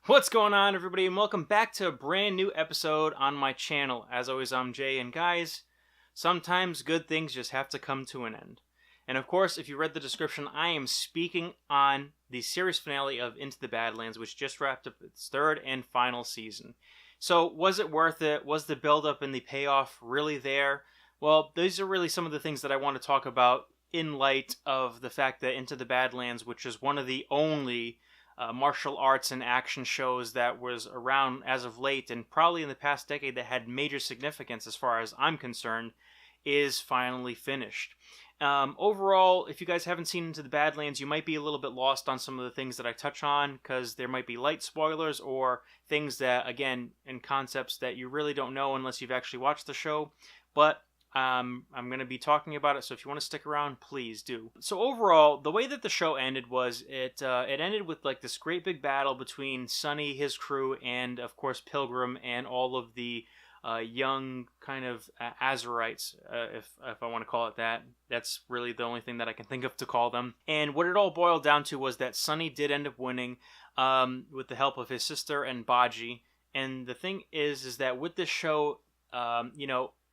What's going on, everybody, and welcome back to a brand new episode on my channel. As always, I'm Jay, and guys, sometimes good things just have to come to an end. And of course, if you read the description, I am speaking on the series finale of Into the Badlands, which just wrapped up its third and final season. So, was it worth it? Was the build-up and the payoff really there? Well, these are really some of the things that I want to talk about in light of the fact that Into the Badlands, which is one of the only martial arts and action shows that was around as of late and probably in the past decade that had major significance as far as I'm concerned, is finally finished. Overall, if you guys haven't seen Into the Badlands, you might be a little bit lost on some of the things that I touch on because there might be light spoilers or things that, again, in concepts that you really don't know unless you've actually watched the show. But I'm going to be talking about it, so if you want to stick around, please do. So overall, the way that the show ended was it ended with like this great big battle between Sunny, his crew, and of course Pilgrim and all of the young kind of Azurites, if I want to call it that. That's really the only thing that I can think of to call them. And what it all boiled down to was that Sunny did end up winning with the help of his sister and Baji. And the thing is that with this show,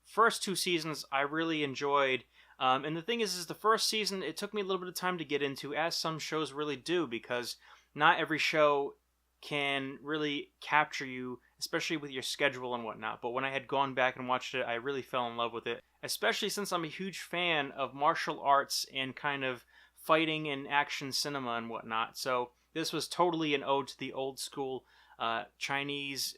first two seasons I really enjoyed, and the thing is the first season it took me a little bit of time to get into, as some shows really do, because not every show can really capture you, especially with your schedule and whatnot. But when I had gone back and watched it, I really fell in love with it, especially since I'm a huge fan of martial arts and kind of fighting and action cinema and whatnot. So this was totally an ode to the old school Chinese,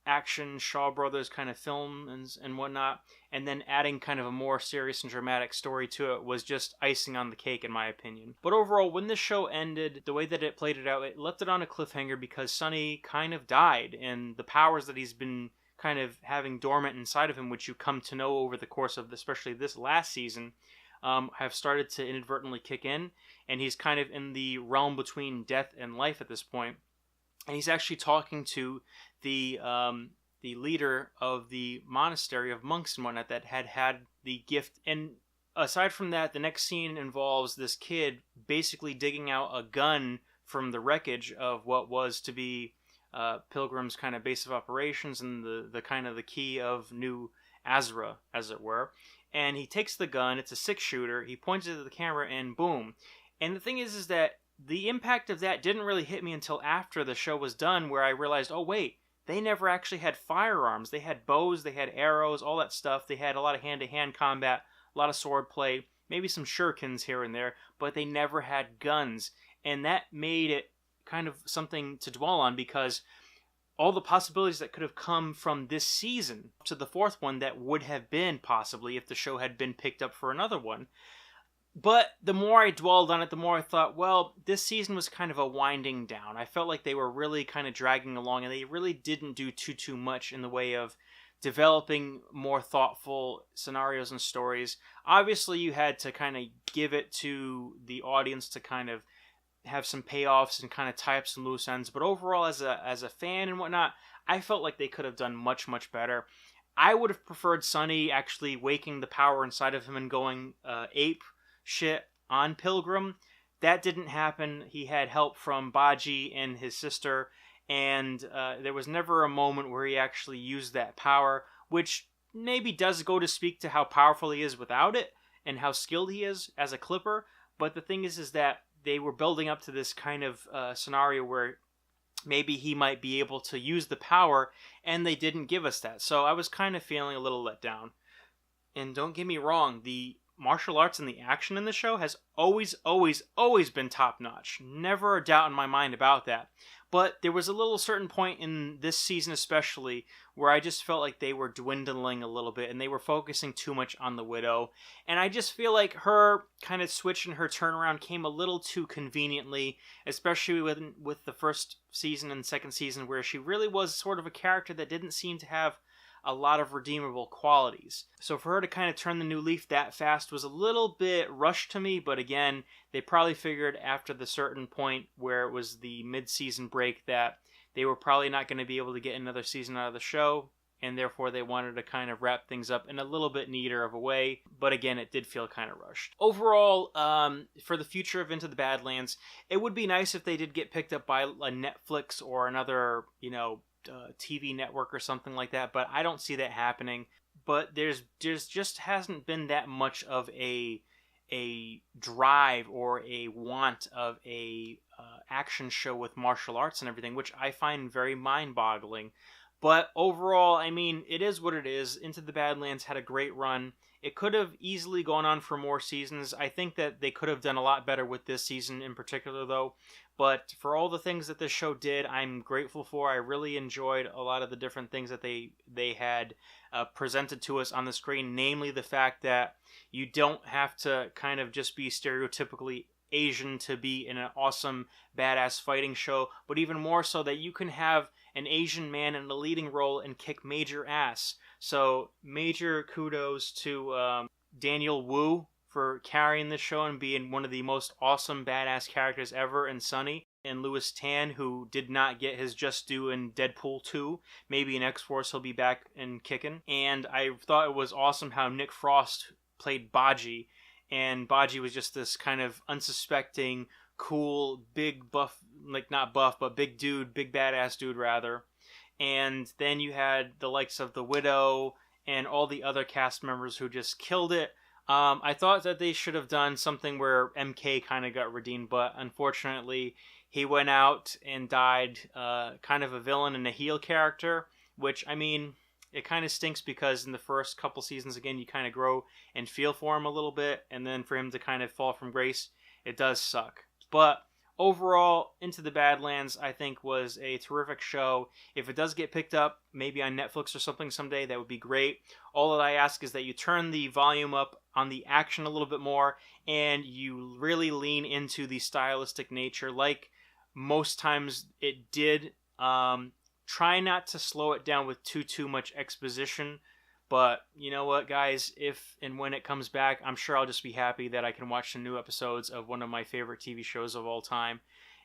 action Shaw Brothers kind of film and whatnot, and then adding kind of a more serious and dramatic story to it was just icing on the cake in my opinion. But overall, when this show ended, the way that it played it out, it left it on a cliffhanger because Sunny kind of died, and the powers that he's been kind of having dormant inside of him, which you come to know over the course of especially this last season, have started to inadvertently kick in, and he's kind of in the realm between death and life at this point. And he's actually talking to the leader of the monastery of monks and whatnot that had the gift. And aside from that, the next scene involves this kid basically digging out a gun from the wreckage of what was to be Pilgrim's kind of base of operations and the kind of the key of New Azra, as it were. And he takes the gun. It's a 6-shooter. He points it at the camera, and boom. And the thing is that the impact of that didn't really hit me until after the show was done, where I realized, oh wait, they never actually had firearms. They had bows, they had arrows, all that stuff. They had a lot of hand-to-hand combat, a lot of sword play, maybe some shurikens here and there, but they never had guns. And that made it kind of something to dwell on, because all the possibilities that could have come from this season to the fourth one that would have been possibly if the show had been picked up for another one. But the more I dwelled on it, the more I thought, well, this season was kind of a winding down. I felt like they were really kind of dragging along, and they really didn't do too much in the way of developing more thoughtful scenarios and stories. Obviously, you had to kind of give it to the audience to kind of have some payoffs and kind of tie up some loose ends. But overall, as a fan and whatnot, I felt like they could have done much better. I would have preferred Sunny actually waking the power inside of him and going ape shit on Pilgrim. That didn't happen. He had help from Baji and his sister, and there was never a moment where he actually used that power, which maybe does go to speak to how powerful he is without it and how skilled he is as a clipper. But the thing is that they were building up to this kind of scenario where maybe he might be able to use the power, and they didn't give us that. So I was kind of feeling a little let down. And don't get me wrong, the martial arts and the action in the show has always been top-notch. Never a doubt in my mind about that. But there was a little certain point in this season especially where I just felt like they were dwindling a little bit and they were focusing too much on the Widow. And I just feel like her kind of switch and her turnaround came a little too conveniently, especially with the first season and second season, where she really was sort of a character that didn't seem to have a lot of redeemable qualities. So for her to kind of turn the new leaf that fast was a little bit rushed to me, but again, they probably figured after the certain point where it was the mid-season break that they were probably not going to be able to get another season out of the show, and therefore they wanted to kind of wrap things up in a little bit neater of a way. But again, it did feel kind of rushed. Overall, for the future of Into the Badlands, it would be nice if they did get picked up by a Netflix or another, TV network or something like that, but I don't see that happening. But there's just hasn't been that much of a drive or a want of a action show with martial arts and everything, which I find very mind-boggling. But overall, I mean, it is what it is. Into the Badlands had a great run. It could have easily gone on for more seasons. I think that they could have done a lot better with this season in particular, though. But for all the things that this show did, I'm grateful for. I really enjoyed a lot of the different things that they had presented to us on the screen, namely the fact that you don't have to kind of just be stereotypically Asian to be in an awesome, badass fighting show, but even more so that you can have an Asian man in a leading role and kick major ass. So major kudos to Daniel Wu for carrying this show and being one of the most awesome badass characters ever in Sunny, and Louis Tan, who did not get his just due in Deadpool 2. Maybe in X-Force he'll be back and kicking. And I thought it was awesome how Nick Frost played Baji, and Baji was just this kind of unsuspecting, cool, big buff, like not buff, but big dude, big badass dude rather. And then you had the likes of the Widow and all the other cast members who just killed it. I thought that they should have done something where MK kind of got redeemed, but unfortunately he went out and died kind of a villain and a heel character, which, I mean, it kind of stinks because in the first couple seasons, again, you kind of grow and feel for him a little bit, and then for him to kind of fall from grace, it does suck. But overall, Into the Badlands, I think, was a terrific show. If it does get picked up, maybe on Netflix or something someday, that would be great. All that I ask is that you turn the volume up on the action a little bit more, and you really lean into the stylistic nature like most times it did. Try not to slow it down with too much exposition. But you know what, guys? If and when it comes back, I'm sure I'll just be happy that I can watch some new episodes of one of my favorite TV shows of all time.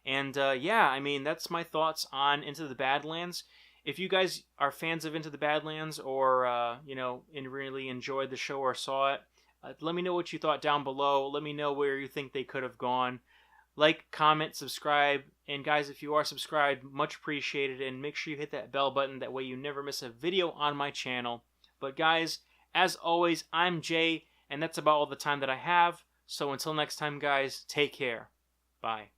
And yeah, I mean, that's my thoughts on Into the Badlands. If you guys are fans of Into the Badlands or, and really enjoyed the show or saw it, let me know what you thought down below. Let me know where you think they could have gone. Like, comment, subscribe. And guys, if you are subscribed, much appreciated. And make sure you hit that bell button. That way you never miss a video on my channel. But guys, as always, I'm Jay, and that's about all the time that I have. So until next time, guys, take care. Bye.